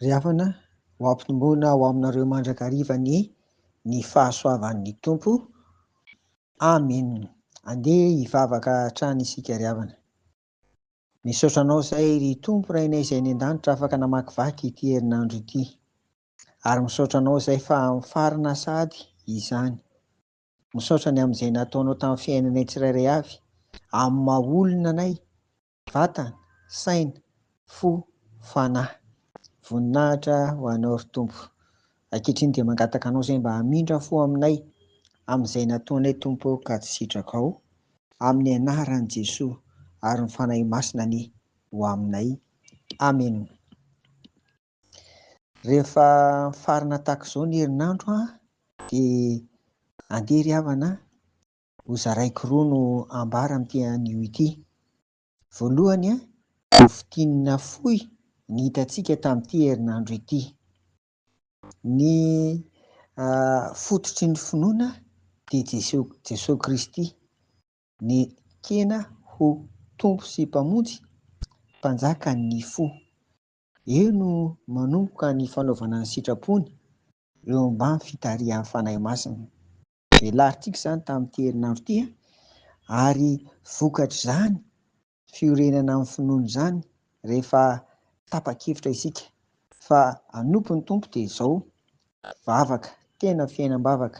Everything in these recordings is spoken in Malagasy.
Ry havana, ho ampitomboina ho aminareo mandrakariva ny fahasoavan'ny Tompo. Amen. Andeha hivavaka hatrany isika ry havana. Misaotra anao izay ry Tompo rainay izay ny an-danitra afaka namakivaky ity herinandro ity. Ary misaotra anao izay fa amin'ny farina sady izany. Misaotra ny amin'izay nataonao tamin'ny fiainanay tsirairay avy, amin'ny maha olona anay, vatana, saina, fo, fanahy. Voninahitra ho anao ry Tompo. Ankehitriny dia mangataka anao izay mba hamindra fo aminay amin'izay nataonay Tompo ka tsy sitraka ao, amin'ny anaran'i Jesoa ary ny fanahy masina ny ho aminay. Amen. Rehefa farina tahaka izao ny herinandro dia andeha ry havana ho zaraiko roa no ambara amin'ity anio ity. Voalohany ho fidinina fohy ny hitantsika tamin'ity herinandro ity. Ny fototry ny finoana dia Jesosy Kristy, ny kena ho Tompo sy mpamonjy, mpanjaka ny fo. Eo no manomboka ny fanaovana ny sitrapony eo ambany fitarihan'ny fanahy masina. Velaritsika izany tamin'ity herinandro ity ary vokatra izany fiorenana amin'ny finoana izany rehefa tapa-kevitra isika fa hanompo ny Tompo dia izao: vavaka, tena fiainam-bavaka,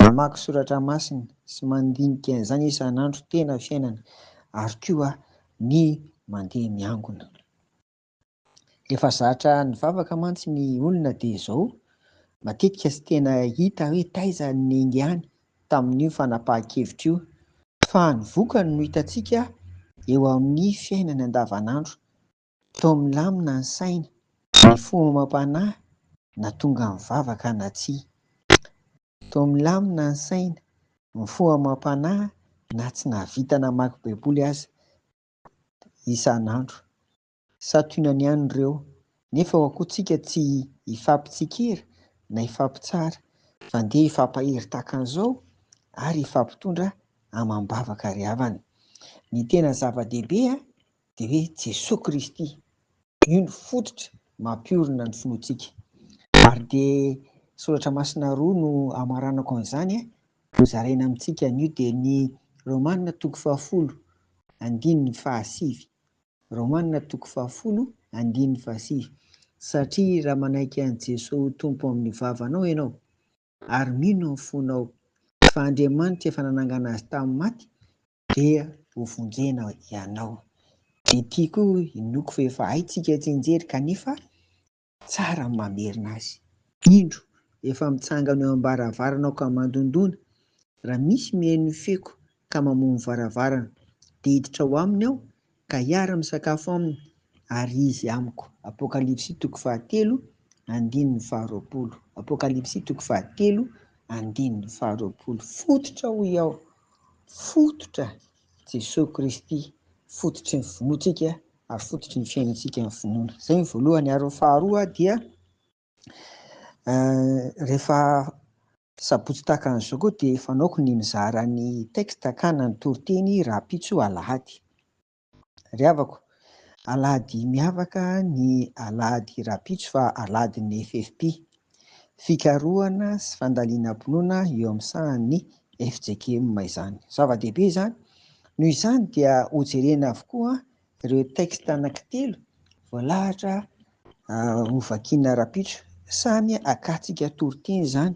mamaky soratra masina sy mandinika izany isan'andro, tena fiainana, ary koa ny mandeha miangona. Rehefa zatra ny vavaka mantsy ny olona dia izao: matetika tsy tena hita hoe taiza ny ingihany tamin'io fanapahan-kevitra io, fa ny vokany no hitantsika eo amin'ny fiainana andavanandro. Toa milamina ny saina, ny fo amam-panahy na tonga mivavaka na tsia. Toa milamina ny saina, ny fo amam-panahy na tsy nahavita namaky baiboly aza isan'andro. Santionany ihany ireo, nefa ho akoantsika tsy hifampitsikera na hifampitsara fa andeha hifampahery tahaka an'izao ary hifampitondra amam-bavaka ry havana. Ny tena zava-dehibe dia hoe Jesosy Kristy, io ny fototra mampiorina ny finoantsika. Ary dia soratra masina roa no amaranako an'izany no zaraina amintsika anio, dia ny Romanina 10:15. Romanina 10:15. Satria raha manaiky an'i Jesosy Tompo amin'ny vavanao ianao ary mino ny fonao fa Andriamanitra efa nanangana azy tamin'ny maty dia ho vonjena ianao. Dia ity koa inoko fa efa haintsika tsy hijery kanefa tsara ny mamerina azy. Indro efa mitsangana eo am-baravaranao ka mandondona, raha misy mihaino feko ka mamono varavarana dia hiditra ao aminy aho ka hiara-misakafo aminy ary izy amiko. Apokalipsy 3:20. Apokalipsy 3:20. Fototra hoy aho, fototra Jesosy Kristy, fototry ny finoantsika ary fototry ny fiainantsika ny finoana. Izay ny voalohany. Ary ny faharoa dia rehefa sabotsy tahaka an'izao koa dia fanaoko ny mizara ny teksta kana ny toriteny Rapitso Alahady. Ry havako, alahady miavaka ny alahady Rapitso fa alahady ny FFP, fikarohana sy fandaliana-pinoana eo amin'ny sahan'ny FJKM izany. Zava-dehibe izany. Noho izany dia hojerena avokoa ireo teksta anankitelo voalahatra ho vakiana Rapitso, samy akatsika toriteny izany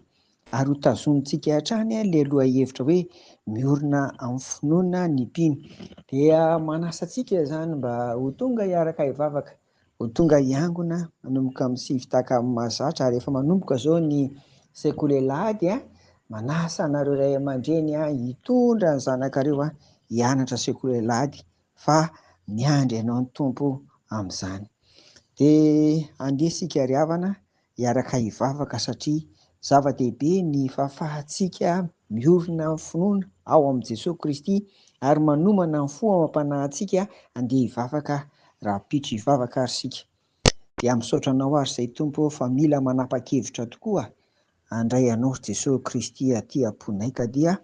ary ho tazontsika hatrany ilay lohahevitra hoe miorina amin'ny finoana ny mpino. Dia manasa antsika izany mba ho tonga hiaraka hivavaka, ho tonga hiangona manomboka amin'ny 7 taka amin'ny mahazatra. Ary efa manomboka izao ny sekoly alahady, manasa anareo ray aman-dreny hitondra ny zanakareo hianatra sekoly alahady fa miandry ianao ny Tompo amin'izany. Dia andeha isika ry havana hiaraka hivavaka satria zava-dehibe ny fahafahantsika miorina amin'ny finoana ao amin'i Jesosy Kristy ary manomana ny fo amam-panahy antsika andeha hivavaka Rapitso hivavaka ary sika. Dia misaotra anao ary izay Tompo fa mila manapa-kevitra tokoa handray anao Jesosy Kristy aty am-ponay ka dia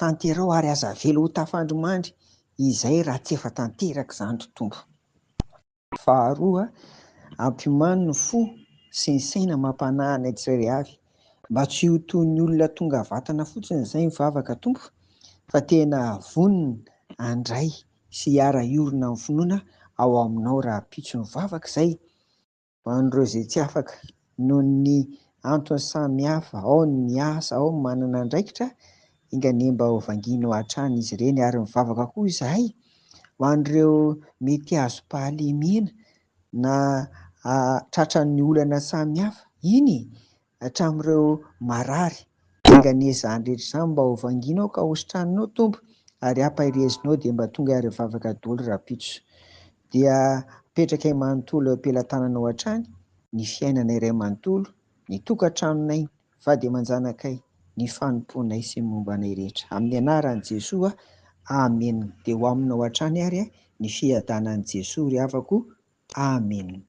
tanterao ary aza velo ho tafandrimandry izay raha tsy efa tanteraka izany ry Tompo. Faharoa, ampiomany ny fo sy ny saina mampanahy anay tsiray avy. Mba tsy ho toy ny olona tonga vatana fotsiny izay mivavaka Tompo, fa tena vonona handray sy hiara-iorina amin'ny finoana ao aminao rahampitso mivavaka izay. Ho an'ireo izay tsy afaka noho ny antony samihafa, ao ny miasa, ao ny manana andraikitra, ingane mba ho vangiana hatrany izy ireny ary mivavaka koa izahay. Ho an'ireo mety hahazo pahalemena na tratran'ny olana samihafa, iny hatramin'ireo marary, ingane izany rehetra izany mba ho vangianao ka hositranonao Tompo, ary ampaherezinao dia mba tonga ary mivavaka daholo rahampitso. Dia petraka manontolo eo am-pelantananao hatrany ny fiainana iray manontolo, ny tokantranonay, vady aman-janakay, ny fanomponay sy ny mombanay rehetra. Amin'ny anaran'i Jesoa, amen. Dia ho aminao hatrany ary ny fiadanan'i Jesoa ry havako, amen.